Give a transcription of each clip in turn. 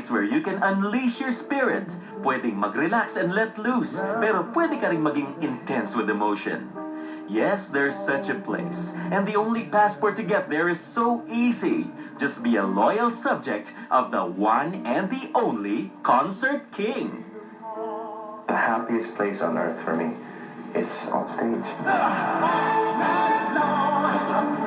place where you can unleash your spirit. Pwedeng mag-relax and let loose, pero pwede ka rin maging intense with emotion. Yes, there's such a place, and the only passport to get there is so easy. Just be a loyal subject of the one and the only Concert King. The happiest place on earth for me is on stage.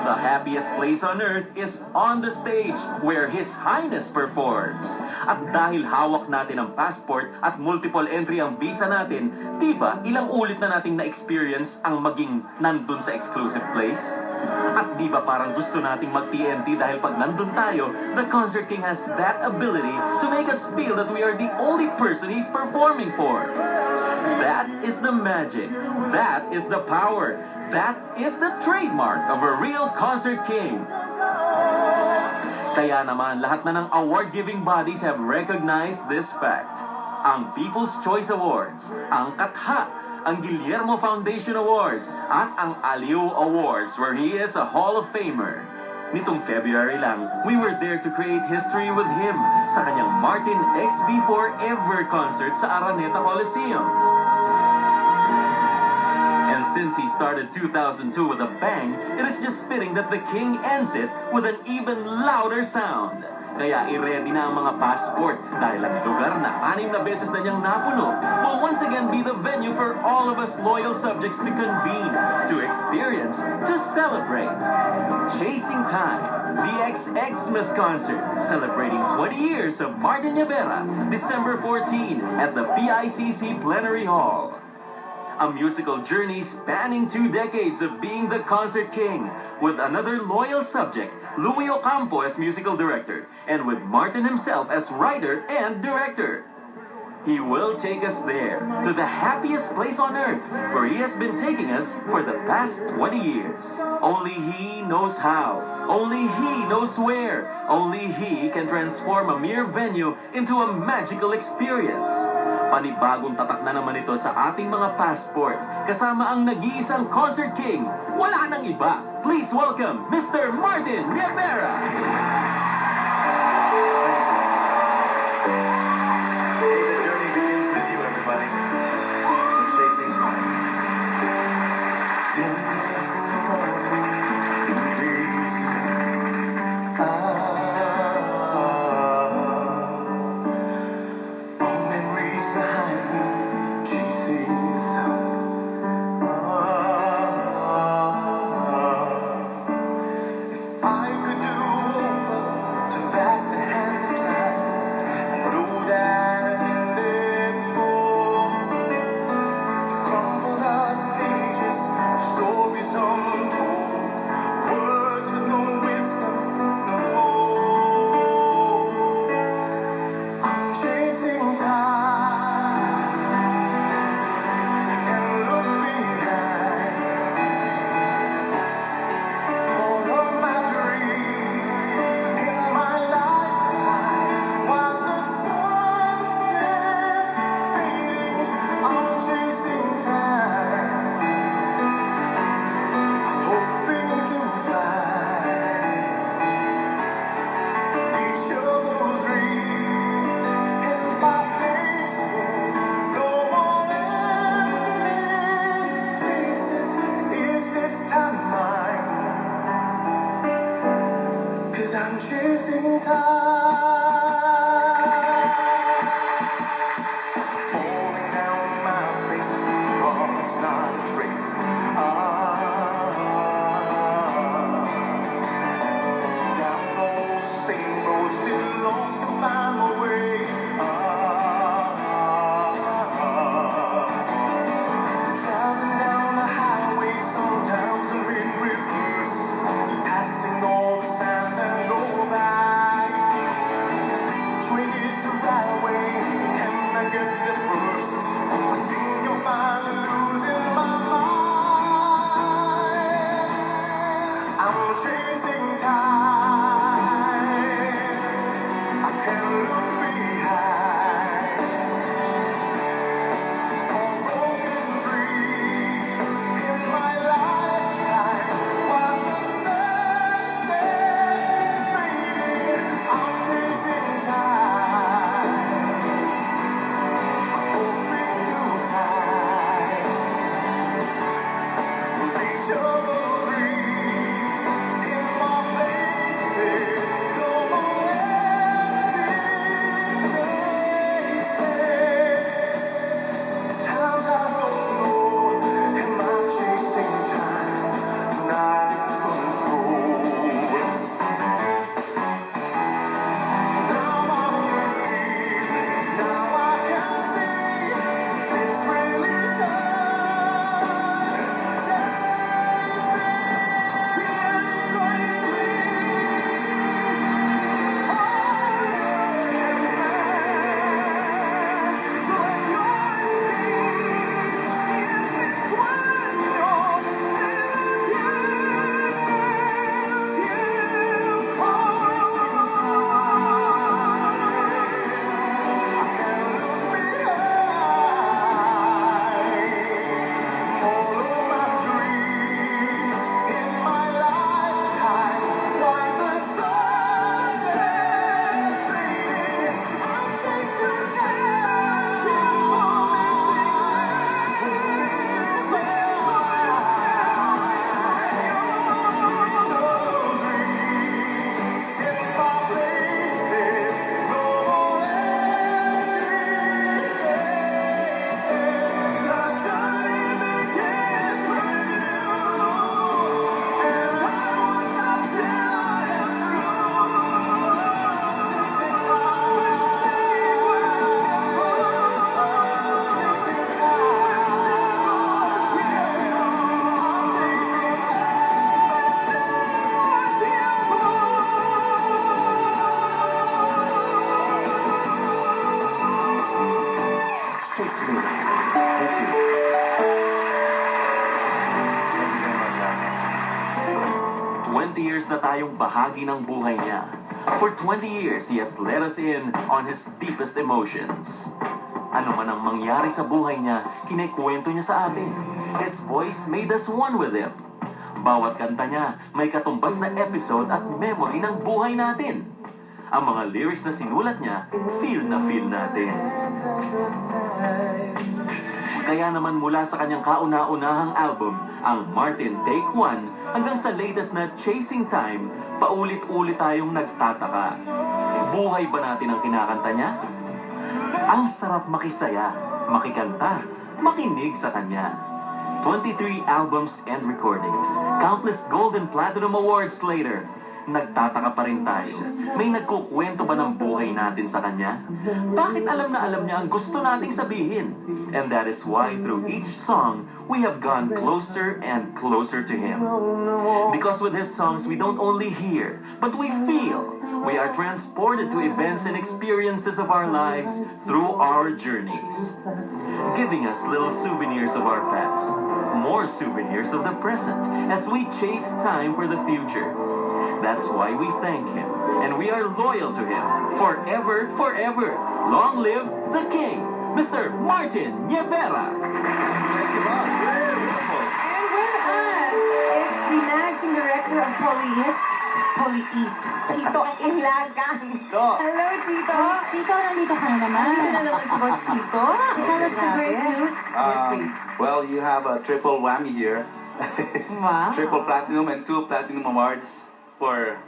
The happiest place on earth is on the stage, where His Highness performs. At dahil hawak natin ang passport at multiple entry ang visa natin, di ba ilang ulit na nating na-experience ang maging nandun sa exclusive place? At di ba parang gusto nating mag-TNT dahil pag nandun tayo, the Concert King has that ability to make us feel that we are the only person he's performing for. That is the magic. That is the power. That is the trademark of a real Concert King. Kaya naman, lahat na ng award-giving bodies have recognized this fact. Ang People's Choice Awards, ang Katha, ang Guillermo Foundation Awards, at ang Aliw Awards, where he is a Hall of Famer. Nitong February lang, we were there to create history with him sa kanyang Martin XB4 Ever concert sa Araneta Coliseum. And since he started 2002 with a bang, it is just fitting that the King ends it with an even louder sound. Kaya i-ready na ang mga passport dahil ang lugar na 6 na beses na niyang napuno will once again be the venue for all of us loyal subjects to convene, to experience, to celebrate. Chasing Time, the Xmas concert, celebrating 20 years of Martin Rivera, December 14 at the PICC Plenary Hall. A musical journey spanning 2 decades of being the Concert King, with another loyal subject, Louie Ocampo as musical director, and with Martin himself as writer and director. He will take us there, to the happiest place on earth, where he has been taking us for the past 20 years. Only he knows how. Only he knows where. Only he can transform a mere venue into a magical experience. Panibagong tatak na naman ito sa ating mga passport. Kasama ang nag-iisang Concert King. Wala nang iba. Please welcome Mr. Martin Rivera. Chasing Time. All memories behind me, chasing the sun. If I could do over, turn back the hands of time, I know that I've been there before. Crumpled up pages, stories untold, words with no wisdom, no hope. I'm chasing time. I can't look behind. All of my dreams in my lifetime was the sunset fading. I'm chasing time. I'm hoping to find each of those dreams in 5 places. No more empty faces. Is this time mine? 'Cause I'm chasing time. Falling down my face, promise not a trace. Down those same roads, still lost to find my way. Driving down the highway, sometimes I'm in reverse, passing all the signs and go back. Trace the right way, can I get there first? I think I'm finally losing my mind. I'm chasing time. I can't look behind. All broken dreams in my lifetime was the sunset fading. I'm chasing time. Thanks, Lou. Thank you. Thank you very much, Asa. 20 years na tayong bahagi ng buhay niya. For 20 years, he has let us in on his deepest emotions. Ano man ang mangyari sa buhay niya, kinikwento niya sa atin. His voice made us one with him. Bawat kanta niya, may katumbas na episode at memory ng buhay natin. Ang mga lyrics na sinulat niya, feel natin. Kaya naman mula sa kanyang kauna-unahang album, ang Martin Take One, hanggang sa latest na Chasing Time, paulit-ulit tayong nagtataka. Buhay ba natin ang kinakanta niya? Ang sarap makisaya, makikanta, makinig sa kanya. 23 albums and recordings, countless gold and platinum awards later, nagtataka pa rin tayo. May nagkukwento ba ng buhay natin sa kanya? Bakit alam na alam niya ang gusto nating sabihin? And that is why through each song, we have gone closer and closer to him. Because with his songs, we don't only hear, but we feel. We are transported to events and experiences of our lives through our journeys, giving us little souvenirs of our past, more souvenirs of the present, as we chase time for the future. That's why we thank him, and we are loyal to him, forever, forever. Long live the King, Mr. Martin Nievera. Thank you, Bob. Beautiful. And with us is the managing director of Polyist, Chito Ilagan. Chito. Hello, Chito. Boss Chito, nandito ka na naman. Nandito na naman si Boss Chito. Tell us the great news. Yes, please. Well, you have a triple whammy here. Wow. Triple platinum and 2 platinum awards for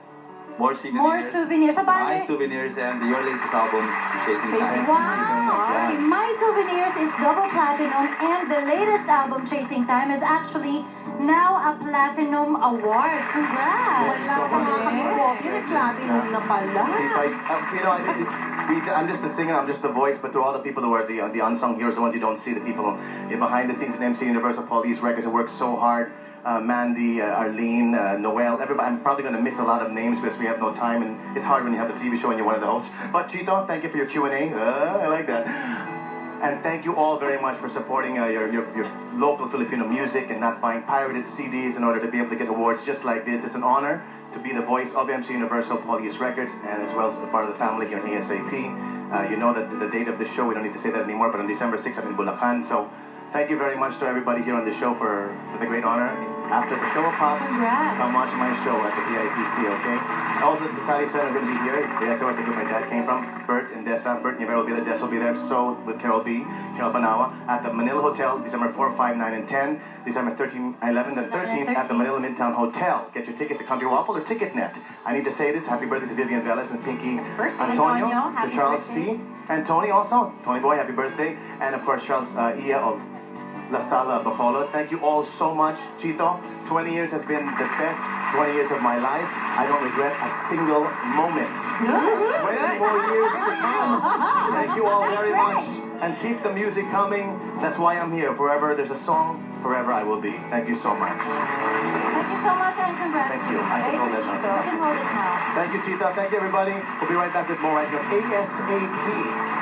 more souvenirs. More souvenirs. So, My paano? souvenirs and your latest album, Chasing Time. Wow! Okay, My Souvenirs is double platinum and the latest album, Chasing Time, is actually now a platinum award. Congrats! Wala pa nga kami kopya. Nag-platinum na pala. I'm just the singer, I'm just the voice, but to all the people who are the unsung heroes, the ones you don't see, the people behind the scenes in MC Universal Police Records who work so hard, Mandy, Arlene, Noel, everybody. I'm probably going to miss a lot of names because we have no time, and it's hard when you have a TV show and you're one of the hosts. But Chito, thank you for your Q&A. I like that. And thank you all very much for supporting your local Filipino music and not buying pirated CDs in order to be able to get awards just like this. It's an honor to be the voice of MC Universal Police Records and as well as part of the family here in ASAP. You know that the date of the show, we don't need to say that anymore, but on December 6th, I'm in Bulacan. So thank you very much to everybody here on the show for the great honor. After the show pops, Congrats. come watch my show at the PICC, okay? Also, the Society Center are going to be here. The SOS is where my dad came from. Bert and Dessa. Bert Nievera will be there. Dessa will be there. So with Carol B. Carol Banawa at the Manila Hotel, December 4, 5, 9, and 10. December 13, 11, and 13 at the Manila Midtown Hotel. Get your tickets at Country Waffle or TicketNet. I need to say this. Happy birthday to Vivian Velas and Pinky Antonio. To Happy Charles birthday. C. And Tony also. Tony Boy, happy birthday. And of course, Charles Ia of La Sala Bacolod. Thank you all so much, Chito. 20 years has been the best 20 years of my life. I don't regret a single moment. 20 more years to come. Thank you all very much. And keep the music coming. That's why I'm here. Forever there's a song, forever I will be. Thank you so much. Thank you so much and congrats. Thank you. to I can hold that You now. can hold it now. Thank you, Chita. Thank you, everybody. We'll be right back with more right here. ASAP.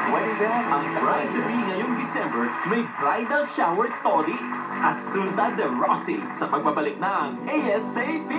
Wedding bells. Ang bride to be ngayong December, may bridal shower toddies. Asunta de Rossi sa pagbabalik ng ASAP.